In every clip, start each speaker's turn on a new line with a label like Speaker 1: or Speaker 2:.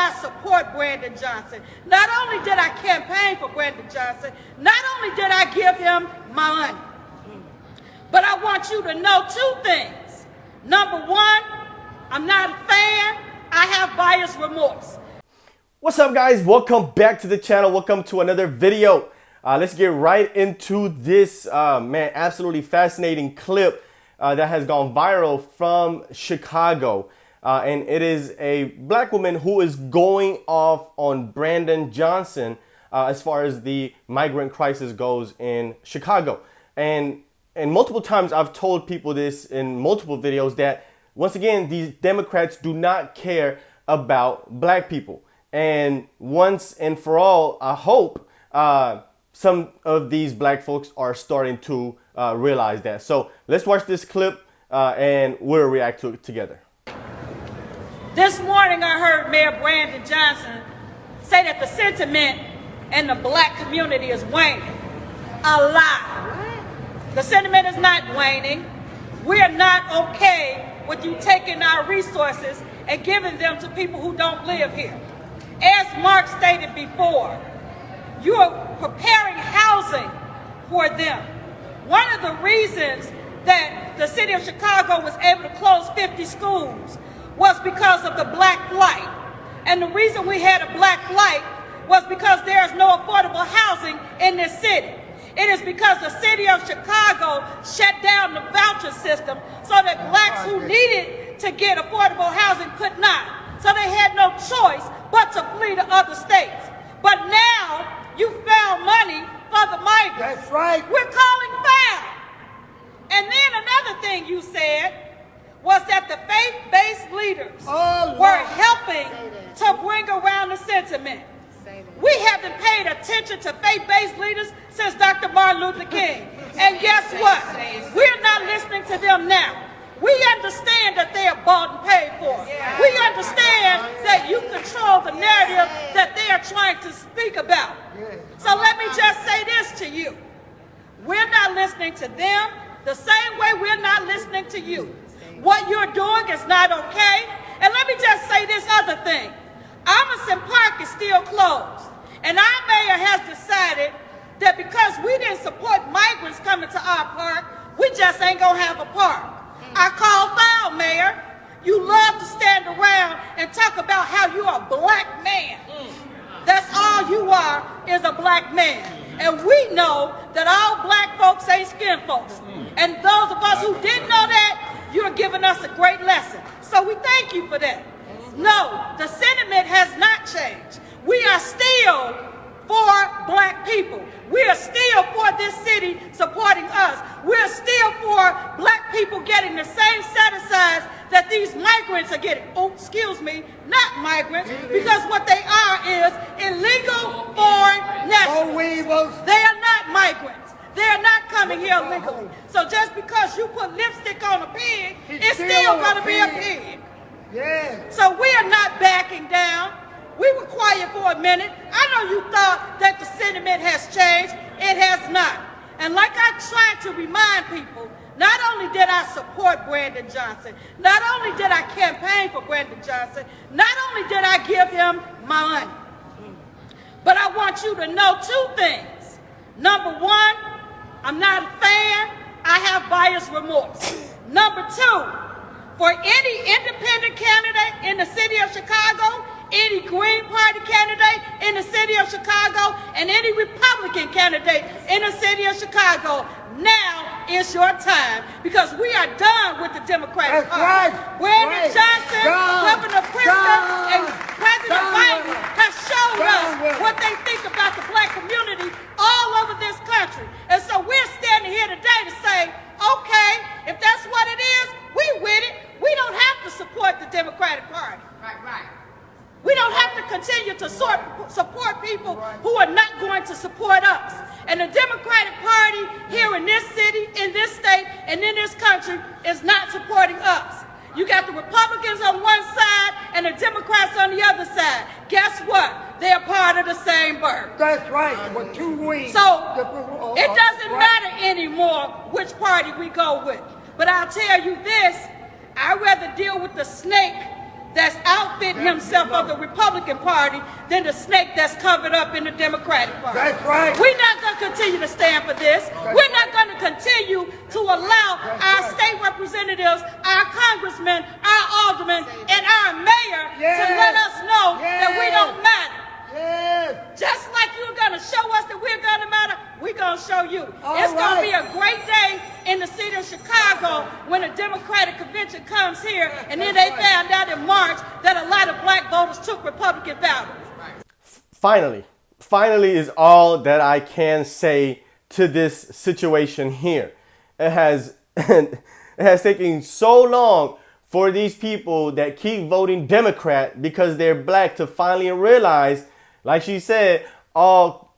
Speaker 1: I support Brandon Johnson. Not only did I campaign for Brandon Johnson, not only did I give him my money, but I want you to know two things. Number one, I'm not a fan. I have buyer's remorse.
Speaker 2: What's up, guys? Welcome back to the channel. Welcome to another video. Let's get right into this, absolutely fascinating clip that has gone viral from Chicago. And it is a black woman who is going off on Brandon Johnson as far as the migrant crisis goes in Chicago. And multiple times I've told people this in multiple videos that, once again, these Democrats do not care about black people. And once and for all, I hope some of these black folks are starting to realize that. So let's watch this clip and we'll react to it together.
Speaker 1: This morning I heard Mayor Brandon Johnson say that the sentiment in the black community is waning. A lie. The sentiment is not waning. We are not okay with you taking our resources and giving them to people who don't live here. As Mark stated before, you are preparing housing for them. One of the reasons that the city of Chicago was able to close 50 schools was because of the black flight. And the reason we had a black flight was because there is no affordable housing in this city. It is because the city of Chicago shut down the voucher system so that blacks who needed to get affordable housing could not. So they had no choice but to flee to other states. But now you found money for the migrants.
Speaker 3: That's right.
Speaker 1: We're calling foul. And then another thing you said was that the faith-based leaders were helping to bring around the sentiment. We haven't paid attention to faith-based leaders since Dr. Martin Luther King. And guess what? We're not listening to them now. We understand that they are bought and paid for. We understand that you control the narrative that they are trying to speak about. So let me just say this to you. We're not listening to them the same way we're not listening to you. What you're doing is not okay. And let me just say this other thing. Emerson Park is still closed. And our mayor has decided that because we didn't support migrants coming to our park, we just ain't gonna have a park. I call foul, Mayor. You love to stand around and talk about how you are a black man. That's all you are, is a black man. And we know that all black folks ain't skin folks. And those of us who didn't know that, you're giving us a great lesson. So we thank you for that. No, the sentiment has not changed. We are still for black people. We are still for this city supporting us. We're still for black people getting the same set aside that these migrants are getting. Oh, excuse me, not migrants, because what they are is illegal foreign nationals. They are not migrants. They are not coming here illegally. So just because you put lipstick on a pig, it's still going to be a pig. Yeah. So we are not backing down. We were quiet for a minute. I know you thought that the sentiment has changed. It has not. And like I tried to remind people, not only did I support Brandon Johnson, not only did I campaign for Brandon Johnson, not only did I give him my money, but I want you to know two things. Number one, I'm not a fan. I have buyer's remorse. Number two, for any independent candidate in the city of Chicago, any Green Party candidate in the city of Chicago, and any Republican candidate in the city of Chicago, now is your time, because we are done with the Democratic Party. Brandon Johnson, Governor Pritzker, and President Biden have showed us what they think about the black community all over this country. And so we're standing here today to say, okay, if that's what it is, we with it. We don't have to support the Democratic Party. Right. We don't have to continue to support people who are not going to support us. And the Democratic Party here in this city, in this state, and in this country is not supporting us. You got the Republicans on one side and the Democrats on the other side. Guess what? They're part of the same bird.
Speaker 3: That's right, with two wings.
Speaker 1: So it doesn't matter anymore which party we go with. But I'll tell you this, I'd rather deal with the snake that's outfitting himself of the Republican Party than the snake that's covered up in the Democratic Party.
Speaker 3: That's right.
Speaker 1: We're not going to continue to stand for this. We're not going to continue to allow our state representatives, our congressmen, our aldermen, and our mayor to let us know that we don't matter.
Speaker 3: Yes.
Speaker 1: Just like you're going to show us that we're going to matter, we're going to show you. It's going
Speaker 3: right.
Speaker 1: to be a great day in the city of Chicago when a Democratic convention comes here, and then they found out in March that a lot of black voters took Republican ballots.
Speaker 2: Finally is all that I can say to this situation here. It has taken so long for these people that keep voting Democrat because they're black to finally realize, like she said, all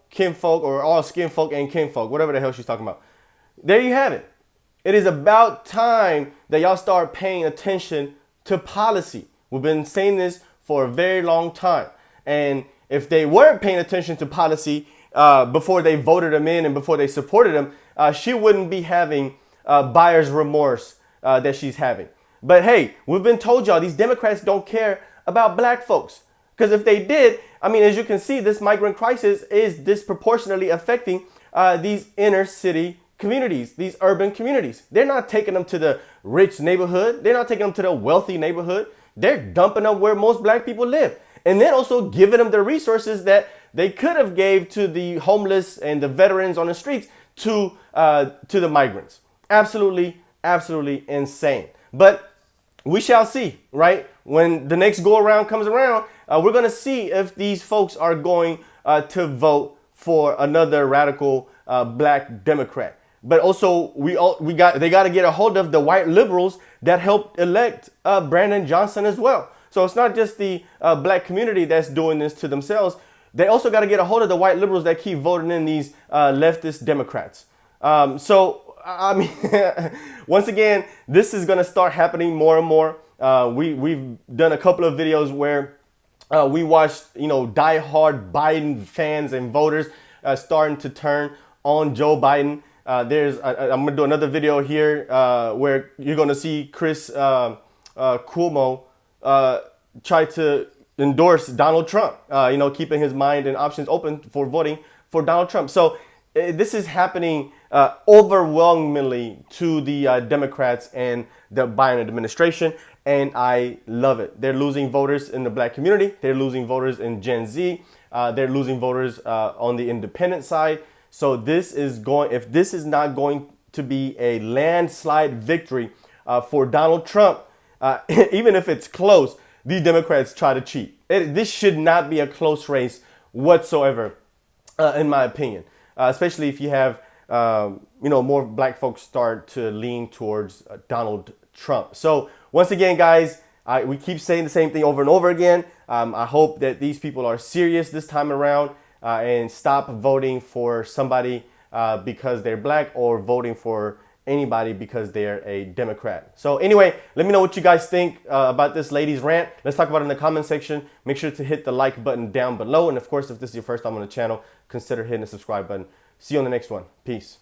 Speaker 2: kinfolk or all skin folk and kinfolk, whatever the hell she's talking about. There you have it. It is about time that y'all start paying attention to policy. We've been saying this for a very long time. And if they weren't paying attention to policy before they voted him in and before they supported him, she wouldn't be having buyer's remorse that she's having. But hey, we've been told y'all these Democrats don't care about black folks. Because if they did, I mean, as you can see, this migrant crisis is disproportionately affecting these inner city communities, these urban communities. They're not taking them to the rich neighborhood. They're not taking them to the wealthy neighborhood. They're dumping them where most black people live. And then also giving them the resources that they could have gave to the homeless and the veterans on the streets to the migrants. Absolutely, absolutely insane. But we shall see, right? When the next go around comes around, we're going to see if these folks are going to vote for another radical black Democrat. But also, they got to get a hold of the white liberals that helped elect Brandon Johnson as well. So it's not just the black community that's doing this to themselves. They also got to get a hold of the white liberals that keep voting in these leftist Democrats. So, I mean, once again, this is going to start happening more and more. We've done a couple of videos where we watched, diehard Biden fans and voters starting to turn on Joe Biden. I'm going to do another video here where you're going to see Chris Cuomo try to endorse Donald Trump, keeping his mind and options open for voting for Donald Trump. So this is happening overwhelmingly to the Democrats and the Biden administration. And I love it. They're losing voters in the black community. They're losing voters in Gen Z. They're losing voters on the independent side. So if this is not going to be a landslide victory for Donald Trump, even if it's close, these Democrats try to cheat. This should not be a close race whatsoever, in my opinion, especially if you have, more black folks start to lean towards Donald Trump. So once again, guys, we keep saying the same thing over and over again. I hope that these people are serious this time around and stop voting for somebody because they're black or voting for anybody because they're a Democrat. So anyway, let me know what you guys think about this lady's rant. Let's talk about it in the comment section. Make sure to hit the like button down below. And of course, if this is your first time on the channel, consider hitting the subscribe button. See you on the next one. Peace.